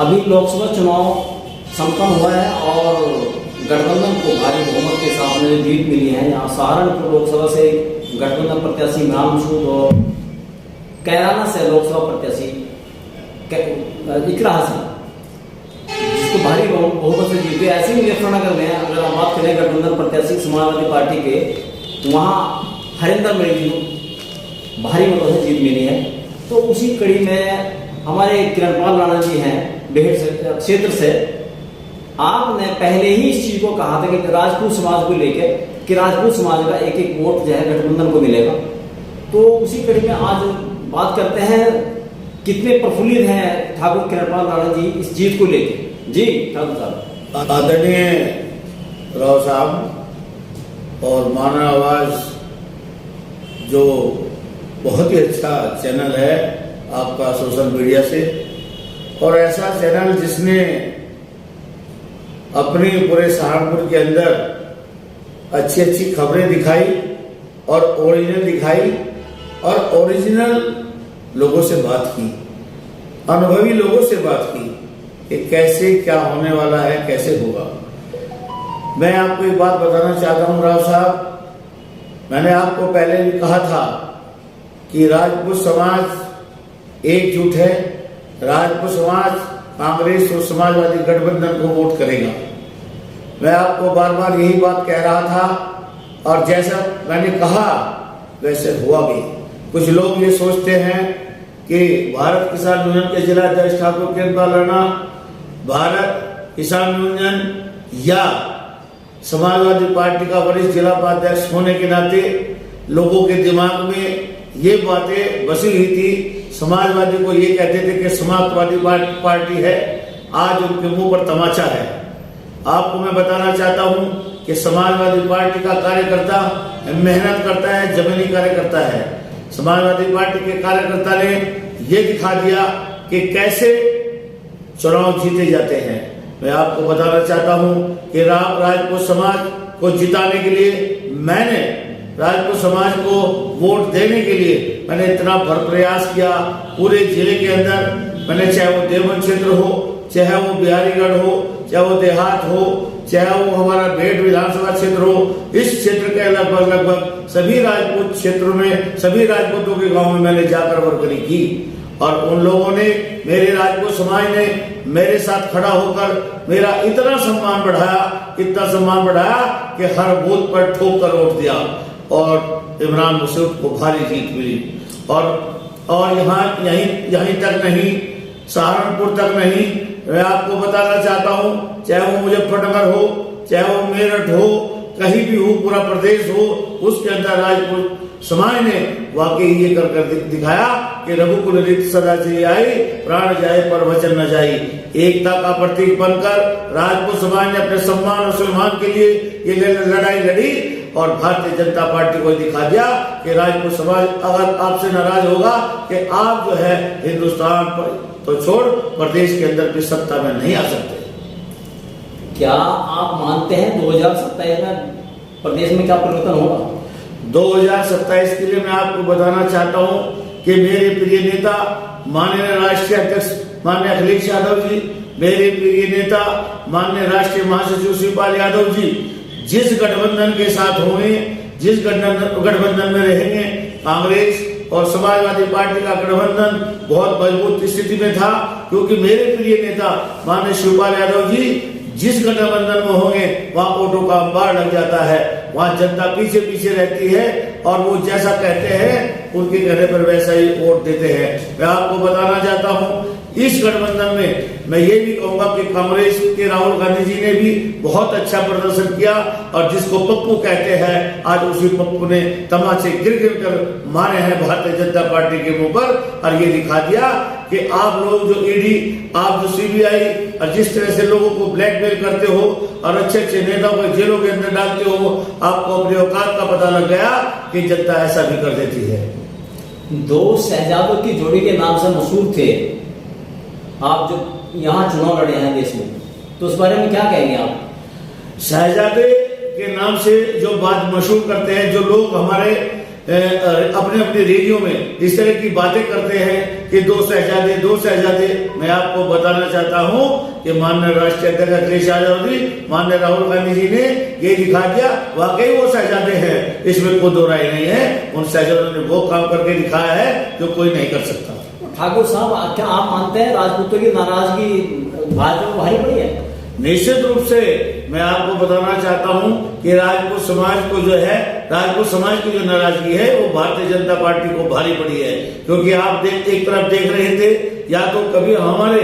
अभी लोकसभा चुनाव संपन्न हुआ है और गठबंधन को भारी बहुमत के साथ में जीत मिली है। यहाँ सहारनपुर लोकसभा से गठबंधन प्रत्याशी इमरान मसूद और कैराना से लोकसभा प्रत्याशी इकरा हसन जिसको भारी बहुमत से जीते। ऐसे ही मुजफ्फरनगर में अगर हम बात करें गठबंधन प्रत्याशी समाजवादी पार्टी के, वहाँ हरिंदर मेरी भारी मतों से जीत मिली है। तो उसी कड़ी में हमारे किरणपाल राणा जी हैं बेहड़ क्षेत्र से, आपने पहले ही इस चीज को कहा था कि राजपूत समाज को लेकर कि राजपूत समाज का एक एक वोट जो है गठबंधन को मिलेगा। तो उसी कड़ी में आज बात करते हैं, कितने प्रफुल्लित हैं ठाकुर किरणपाल राणा जी इस जीत को लेकर। जी ठाकुर साहब। आदरणीय राव साहब और मानव आवाज जो बहुत ही अच्छा चैनल है आपका सोशल मीडिया से, और ऐसा चैनल जिसने अपने पूरे सहारनपुर के अंदर अच्छी अच्छी खबरें दिखाई और ओरिजिनल दिखाई और ओरिजिनल लोगों से बात की, अनुभवी लोगों से बात की कि कैसे क्या होने वाला है, कैसे होगा। मैं आपको एक बात बताना चाहता हूं राव साहब, मैंने आपको पहले भी कहा था कि राजपूत समाज एकजुट है, राजपूत समाज कांग्रेस और समाजवादी गठबंधन को वोट करेगा। मैं आपको बार बार यही बात कह रहा था और जैसा मैंने कहा वैसे हुआ भी। कुछ लोग ये सोचते हैं कि भारत किसान यूनियन के जिला अध्यक्ष ठाकुर किरणपाल राणा भारत किसान यूनियन या समाजवादी पार्टी का वरिष्ठ जिला उपाध्यक्ष होने के नाते लोगों के दिमाग में ये बातें बसी हुई थी। समाजवादी को ये कहते थे कि समाजवादी पार्टी है, आज उनके मुंह पर तमाचा है। आपको मैं बताना चाहता हूं कि समाजवादी पार्टी का कार्यकर्ता मेहनत करता है, जमीनी कार्य करता है। समाजवादी पार्टी के कार्यकर्ता ने ये दिखा दिया कि कैसे चुनाव जीते जाते हैं। मैं आपको बताना चाहता हूं कि राजपूत समाज को जिताने के लिए मैंने राजपूत समाज को वोट देने के लिए मैंने इतना भर प्रयास किया। पूरे जिले के अंदर मैंने, चाहे वो देवबंद क्षेत्र हो, चाहे वो बिहारीगढ़ हो, चाहे वो देहात हो, चाहे वो हमारा बेट विधानसभा क्षेत्र हो, इस क्षेत्र के लगभग सभी राजपूत क्षेत्रों में, सभी राजपूतों के गांव में मैंने जाकर वर्करी की और उन लोगों ने, मेरे राजपूत समाज ने मेरे साथ खड़ा होकर मेरा इतना सम्मान बढ़ाया, इतना सम्मान बढ़ाया कि हर बूथ पर ठोक कर वोट दिया और इमरान मसूद को भारी जीत मिली। और यहीं तक नहीं, सहारनपुर तक नहीं, मैं आपको बताना चाहता हूं, चाहे वो मुजफ्फरनगर हो, चाहे वो मेरठ हो, कहीं भी हो, पूरा प्रदेश हो, उसके अंदर राजपूत समाज ने वाकई ये कर दिखाया कि रघुकुल रीत सदा चली आई, प्राण जाए पर वचन न जाई। एकता का प्रतीक बनकर राजपूत समाज ने अपने सम्मान और सम्मान के लिए ये लड़ाई लड़ी और भारतीय जनता पार्टी को दिखा दिया कि राजपूत समाज अगर आपसे नाराज होगा कि आप जो है हिंदुस्तान पर तो छोड़ प्रदेश के अंदर भी सत्ता में नहीं आ सकते। क्या आप मानते हैं 2027 में प्रदेश में क्या परिवर्तन होगा? 2027 के लिए मैं आपको बताना चाहता हूं कि मेरे प्रिय नेता माननीय राष्ट्रीय अध्यक्ष माननीय अखिलेश यादव जी, मेरे प्रिय नेता माननीय राष्ट्रीय महासचिव शिवपाल यादव जी जिस गठबंधन के साथ होंगे, जिस गठबंधन में रहेंगे, कांग्रेस और समाजवादी पार्टी का गठबंधन बहुत मजबूत स्थिति में था, क्योंकि मेरे प्रिय नेता माननीय शिवपाल यादव जी जिस गठबंधन में होंगे वहां वोटों का अंबार लग जाता है, वहां जनता पीछे पीछे रहती है और वो जैसा कहते हैं उनके कहने पर वैसा ही वोट देते हैं। मैं आपको बताना चाहता हूं इस गठबंधन में मैं ये भी कहूंगा कि कांग्रेस के राहुल गांधी जी ने भी बहुत अच्छा प्रदर्शन किया और जिसको पप्पू कहते हैं आज उसी पप्पू ने तमाचे गिर गिर कर मारे हैं भारतीय जनता पार्टी के मुंह पर और ये दिखा दिया कि आप लोग जो ईडी, आप जो सीबीआई और जिस तरह से लोगों को ब्लैकमेल करते हो और अच्छे अच्छे नेताओं को जेलों के अंदर डालते हो, आपको अपने औकात का पता लग गया कि जनता ऐसा भी कर देती है। दो शहजादों की जोड़ी के नाम से मशहूर थे आप, जो यहाँ चुनाव लड़े हैं देश में, तो उस बारे में क्या कहेंगे आप? शहजादे के नाम से जो बात मशहूर करते हैं जो लोग, हमारे अपने अपने रेडियो में इस तरह की बातें करते हैं कि दो शहजादे। मैं आपको बताना चाहता हूं कि माननीय राष्ट्रीय अध्यक्ष अखिलेश यादव जी, माननीय राहुल गांधी जी ने ये दिखा दिया, वाकई वो शहजादे हैं, इसमें कोई दो राय नहीं है। उन शहजादों ने वो काम करके दिखाया है जो कोई नहीं कर सकता। ठाकुर साहब, क्या आप मानते हैं राजपूतों की नाराजगी भाजपा में भारी पड़ी है? निश्चित रूप से मैं आपको बताना चाहता हूं कि राजपूत समाज की जो नाराजगी है वो भारतीय जनता पार्टी को भारी पड़ी है। क्योंकि आप एक तरफ देख रहे थे, या तो कभी हमारे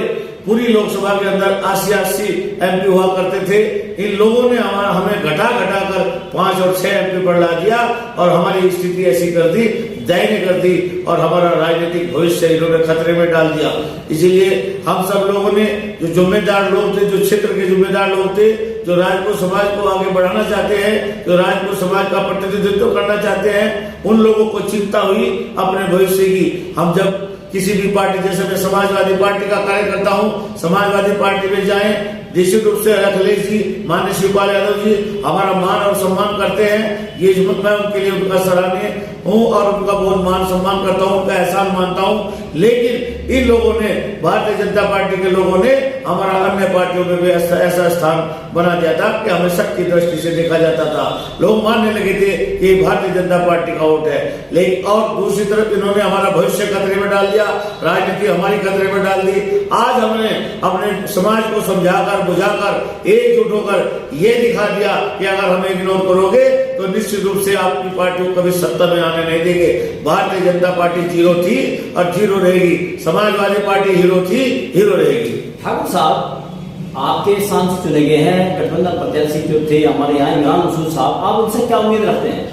पूरी लोकसभा के अंदर 80 एमपी हुआ करते थे, इन लोगों ने हमें घटा कर 5 और 6 एमपी बढ़ा दिया और हमारी स्थिति ऐसी कर दी, दयनीय कर दी, और हमारा राजनीतिक भविष्य इन्होंने खतरे में डाल दिया। इसीलिए हम सब लोगों ने, जो जिम्मेदार लोग थे, जो क्षेत्र के जिम्मेदार लोग थे, जो राजपूत समाज को आगे बढ़ाना चाहते हैं, जो राजपूत समाज का प्रतिनिधित्व करना चाहते हैं, उन लोगों को चिंता हुई अपने भविष्य की। हम जब किसी भी पार्टी, जैसे मैं समाजवादी पार्टी का कार्यकर्ता हूं, समाजवादी पार्टी में जाएं, निश्चित रूप से अखिलेश जी, माननीय शिवपाल यादव जी हमारा मान और सम्मान करते हैं। ये मैं उनके लिए उनका सराहनीय हूँ और उनका बहुत मान सम्मान करता हूँ, उनका एहसान मानता हूँ। लेकिन इन लोगों ने, भारतीय जनता पार्टी के लोगों ने हमारा अन्य पार्टियों में भी ऐसा स्थान बना दिया था कि हमें शक की दृष्टि से देखा जाता था। लोग मानने लगे थे कि भारतीय जनता पार्टी का वोट है। लेकिन और दूसरी तरफ इन्होंने हमारा भविष्य खतरे में डाल दिया, राजनीति हमारी खतरे में डाल दी। आज हमने अपने समाज को समझाकर बुझाकर एकजुट होकर ये दिखा दिया कि अगर हमें इग्नोर करोगे तो निश्चित रूप से आपकी पार्टी को कभी सत्ता में आने नहीं देंगे। भारतीय जनता पार्टी जीरो थी और जीरो रहेगी, समाजवादी पार्टी हीरो थी, हीरो रहेगी। ठाकुर साहब, आपके सांसद चुने गए हैं, गठबंधन प्रत्याशी जो थे हमारे यहाँ इमरान मसूद साहब, आप उनसे क्या उम्मीद रखते हैं?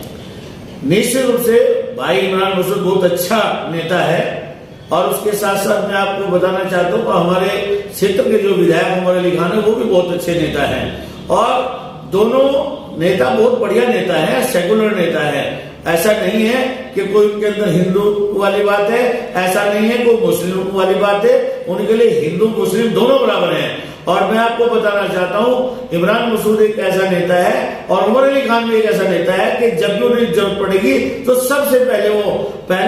निश्चित रूप से भाई इमरान मसूद बहुत अच्छा नेता है, और उसके साथ साथ मैं आपको बताना चाहता हूँ हमारे क्षेत्र के जो विधायक उमर अली खान है वो भी बहुत अच्छे नेता हैं, और दोनों नेता बहुत बढ़िया नेता है, सेकुलर नेता है। ऐसा नहीं है कि कोई उनके अंदर हिंदू वाली बात है, ऐसा नहीं है कोई मुस्लिम वाली बात है, उनके लिए हिंदू मुस्लिम दोनों बराबर हैं। और मैं आपको बताना चाहता हूँ इमरान मसूद एक ऐसा नेता है और उमर अली खान भी एक ऐसा नेता है कि जब भी उन्हें जरूरत पड़ेगी तो सबसे पहले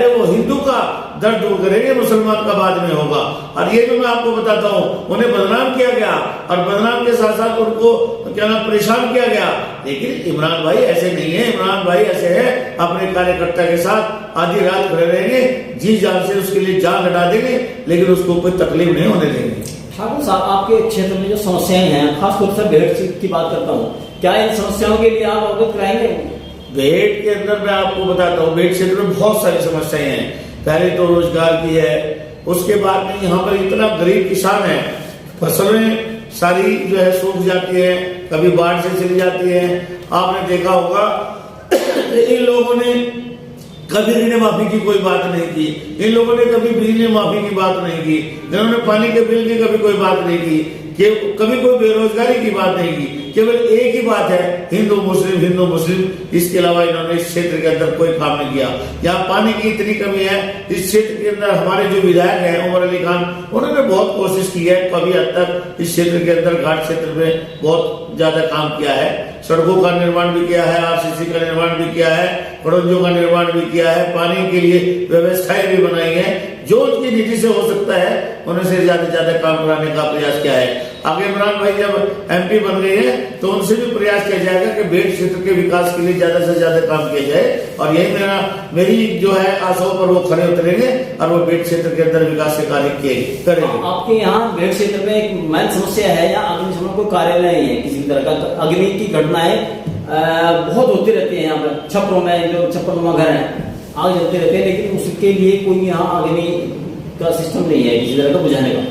वो हिंदू का दर्द दूर करेंगे, मुसलमान का बाद में होगा। और ये भी मैं आपको बताता हूँ, उन्हें बदनाम किया गया और बदनाम के साथ साथ उनको क्या नाम परेशान किया गया, लेकिन इमरान भाई ऐसे नहीं है। इमरान भाई ऐसे है, अपने कार्यकर्ता के साथ आधी रात खड़े रहेंगे, जी जान से उसके लिए जान लड़ा देंगे, लेकिन उसको कोई तकलीफ नहीं होने देंगे। ठाकुर साहब, आपके क्षेत्र में जो समस्याएं हैं, खासतौर से भेड़ की बात करता हूँ, क्या इन समस्याओं के लिए आप अवगत कराएंगे? भेड़ के अंदर मैं आपको बताता हूँ, भेड़ क्षेत्र में बहुत सारी समस्याएं हैं। पहले तो रोजगार की है, उसके बाद में यहाँ पर इतना गरीब किसान है, फसलें सारी जो है सूख जाती है, कभी बाढ़ से चली जाती है। आपने देखा होगा इन लोगों ने कभी ऋण माफी की कोई बात नहीं की, इन लोगों ने कभी बिजली माफी की बात नहीं की, इन्होंने पानी के बिल की कभी कोई बात नहीं की, कभी कोई बेरोजगारी की बात नहीं की। केवल एक ही बात है, हिंदू मुस्लिम, इसके अलावा इन्होंने इस क्षेत्र के अंदर कोई काम नहीं किया। यहाँ पानी की इतनी कमी है, इस क्षेत्र के अंदर हमारे जो विधायक हैं उमर अली खान, उन्होंने बहुत कोशिश की है, कभी हद तक इस क्षेत्र के अंदर घाट क्षेत्र में बहुत ज्यादा काम किया है। सड़कों का निर्माण भी किया है, आरसीसी का निर्माण भी किया है, पड़ोसियों का निर्माण भी किया है, पानी के लिए व्यवस्थाएं भी बनाई है। जो उनकी नीति से हो सकता है उनसे ज्यादा काम कराने का प्रयास किया है। आगे इमरान भाई जब एमपी बन गए हैं तो उनसे भी प्रयास किया जाएगा कि भेड़ क्षेत्र के विकास के लिए ज्यादा से ज्यादा काम किया जाए, और यही मेरी जो है आशाओं पर वो खड़े उतरेंगे और वो भेड़ क्षेत्र के अंदर विकास के कार्य करेंगे। आपके यहाँ भेड़ क्षेत्र में एक मेन समस्या है, या अग्निशमन को कार्यालय नहीं है किसी तरह का, अग्नि की घटनाएं बहुत होती रहती है। यहाँ पर छपरों में जो छप्परनुमा घर है, आग जलते रहते हैं, लेकिन उसके लिए कोई यहाँ अग्नि का सिस्टम नहीं है किसी तरह का बुझाने का।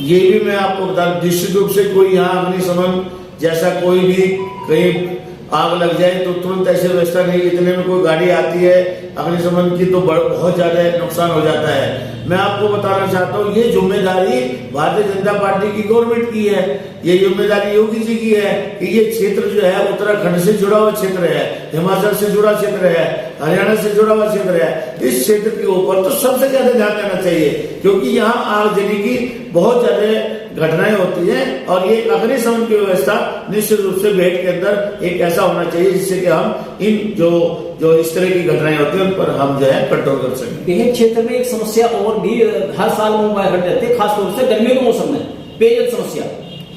ये भी मैं आपको बता, निश्चित रूप से कोई यहाँ अग्निशमन जैसा कोई भी कहीं आग लग जाए तो तुरंत ऐसे व्यवस्था नहीं, इतने में कोई गाड़ी आती है अग्निशमन की तो बहुत ज्यादा नुकसान हो जाता है। मैं आपको बताना चाहता हूँ ये जिम्मेदारी भारतीय जनता पार्टी की गवर्नमेंट की है, ये जिम्मेदारी योगी जी की है कि ये क्षेत्र जो है उत्तराखंड से जुड़ा हुआ क्षेत्र है, हिमाचल से जुड़ा क्षेत्र है, हरियाणा से जुड़ा हुआ क्षेत्र है। इस क्षेत्र के ऊपर तो सबसे ज्यादा ध्यान देना चाहिए, क्योंकि यहाँ आगजनी की बहुत ज्यादा घटनाएं होती हैं और ये अग्निशमन की व्यवस्था निश्चित रूप से बेड के अंदर एक ऐसा होना चाहिए जिससे कि हम इन जो इस तरह की घटनाएं होती हैं उन पर हम जो है कंट्रोल कर सकें। बेहद क्षेत्र में एक समस्या और भी हर साल मुंबई घट जाती है, खासतौर से गर्मियों के मौसम में पेयजल समस्या,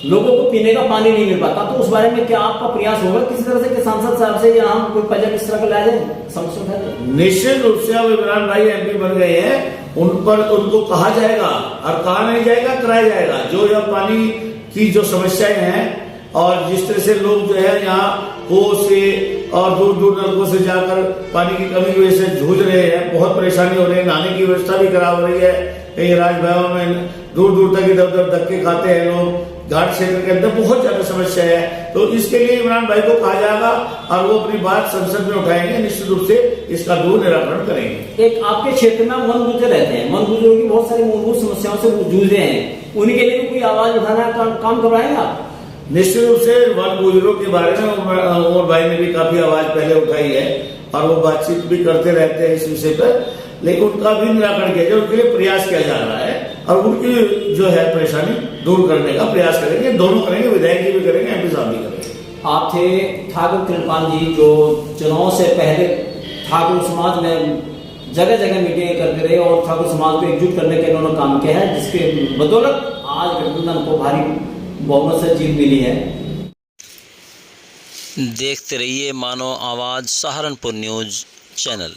लोगों को पीने का पानी नहीं मिल पाता। तो उस बारे में क्या आपका प्रयास होगा किसी तरह से कि सांसद साहब से या हम कोई प्रोजेक्ट इस तरह का लाया जाए, समस्या उठाया जाए? निश्चित रूप से अब इमरान भाई एमपी बन गए हैं, उन पर उनको कहा जाएगा और कहा नहीं जाएगा, कराया जाएगा। जो यह पानी की जो समस्याएं हैं और जिस तरह से लोग जो है यहाँ कुओं से और दूर दूर नलकों से जाकर पानी की कमी की वजह से जूझ रहे हैं, बहुत परेशानी हो रही है, नहाने की व्यवस्था भी खराब हो रही है। कई राजभवन में दूर दूर तक इधर उधर धक्के खाते हैं लोग, घाट क्षेत्र के अंदर बहुत ज्यादा समस्या है। तो इसके लिए इमरान भाई को कहा जाएगा और वो अपनी बात संसद में उठाएंगे, निश्चित रूप से इसका दूर निराकरण करेंगे। एक आपके क्षेत्र में वन गुजर रहते हैं, वन गुजरों की बहुत सारी मूलभूत समस्याओं से जूझ रहे हैं, उनके लिए भी कोई आवाज उठाना काम करवाएंगे आप? निश्चित रूप से वन गुजरों के बारे में उमर भाई ने भी काफी आवाज पहले उठाई है और वो बातचीत भी करते रहते हैं इस विषय पर, लेकिन उनका भी निराकरण किया जाए, उनके लिए प्रयास किया जा रहा है और उनकी जो है परेशानी दूर करने का प्रयास करेंगे। दोनों करेंगे, विधायक जी भी करेंगे, एमपी साहब भी करेंगे। आप थे ठाकुर कृपाल जी, जो चुनाव से पहले ठाकुर समाज में जगह जगह मीटिंग करते रहे और ठाकुर समाज को एकजुट करने के उन्होंने काम किया है, जिसके बदौलत आज गठबंधन को भारी बहुमत से जीत मिली है। देखते रहिए मानो आवाज़ सहारनपुर न्यूज़ चैनल।